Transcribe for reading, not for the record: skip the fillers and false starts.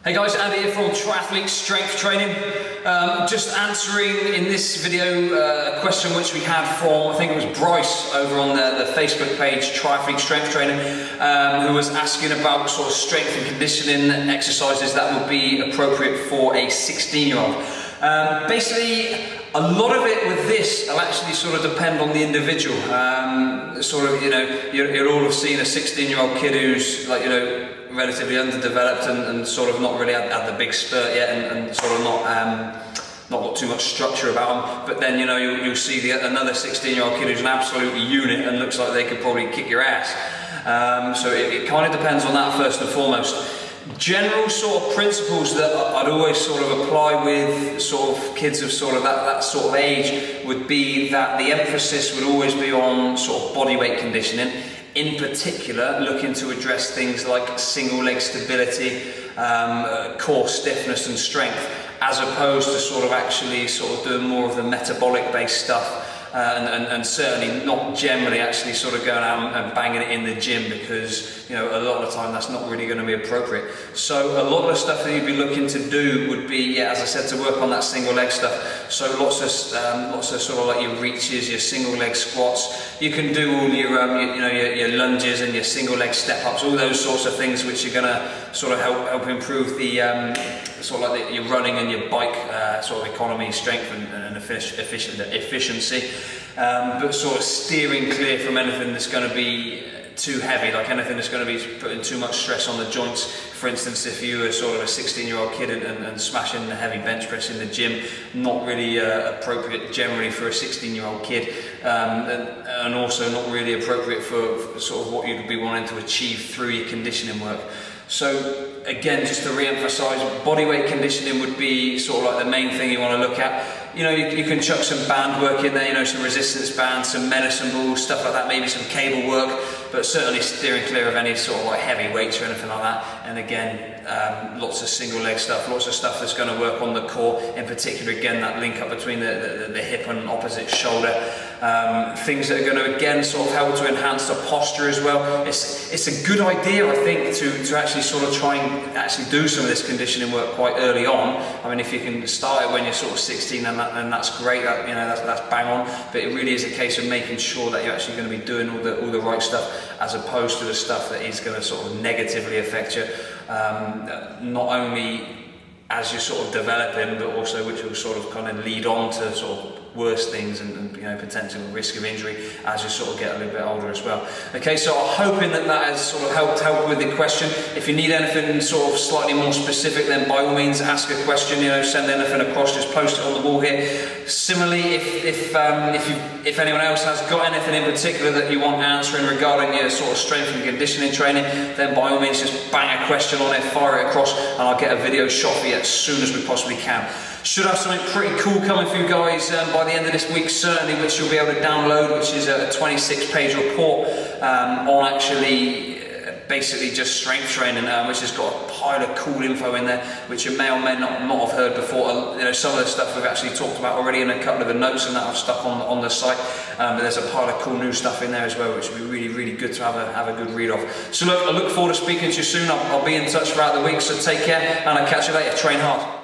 Hey guys, Andy here from Triathlete Strength Training. Just answering in this video a question which we had from, I think it was Bryce over on the Facebook page, Triathlete Strength Training, who was asking about sort of strength and conditioning exercises that would be appropriate for a 16-year-old. Basically, a lot of it with this will actually sort of depend on the individual. You'll all have seen a 16-year-old kid who's relatively underdeveloped and sort of not really had the big spurt yet and sort of not got too much structure about them. But then you'll see another 16-year-old kid who's an absolute unit and looks like they could probably kick your ass. So it kind of depends on that first and foremost. General sort of principles that I'd always sort of apply with sort of kids of sort of that sort of age would be that the emphasis would always be on sort of body weight conditioning. In particular, looking to address things like single leg stability, core stiffness and strength, as opposed to sort of actually sort of doing more of the metabolic based stuff. And certainly not generally actually sort of going out and banging it in the gym, because a lot of the time that's not really going to be appropriate. So a lot of the stuff that you'd be looking to do would be, as I said, to work on that single leg stuff. So lots of sort of like your reaches, your single leg squats. You can do all your lunges and your single leg step ups, all those sorts of things which are going to sort of help improve the sort of like your running and your bike sort of economy, strength and efficiency. But sort of steering clear from anything that's going to be too heavy, like anything that's going to be putting too much stress on the joints. For instance, if you were sort of a 16-year-old kid and smashing the heavy bench press in the gym, not really appropriate generally for a 16-year-old kid, and also not really appropriate for sort of what you'd be wanting to achieve through your conditioning work. So again, just to re-emphasise, body weight conditioning would be sort of like the main thing you want to look at. You can chuck some band work in there, some resistance bands, some medicine balls, stuff like that, maybe some cable work, but certainly steering clear of any sort of like heavy weights or anything like that. And again, lots of single leg stuff, lots of stuff that's going to work on the core, in particular, again, that link up between the hip and opposite shoulder. Things that are going to, again, sort of help to enhance the posture as well. It's a good idea, I think, to actually sort of try and actually do some of this conditioning work quite early on. I mean, if you can start it when you're sort of 16, and that's great, that's bang on, but it really is a case of making sure that you're actually going to be doing all the right stuff, as opposed to the stuff that is going to sort of negatively affect you, not only as you're sort of developing, but also which will sort of kind of lead on to sort of worse things and potential risk of injury as you sort of get a little bit older as well. Okay, so I'm hoping that has sort of helped with the question. If you need anything sort of slightly more specific, then by all means ask a question, send anything across, just post it on the wall here. Similarly, if anyone else has got anything in particular that you want answering regarding your sort of strength and conditioning training, then by all means just bang a question on it, fire it across, and I'll get a video shot for you as soon as we possibly can. Should have something pretty cool coming for you guys by the end of this week, certainly, which you'll be able to download, which is a 26-page report on actually basically just strength training, which has got a pile of cool info in there, which you may or may not have heard before. Some of the stuff we've actually talked about already in a couple of the notes and that I've stuck on the site, but there's a pile of cool new stuff in there as well, which will be really, really good to have a good read of. So look, I look forward to speaking to you soon. I'll be in touch throughout the week, so take care, and I'll catch you later. Train hard.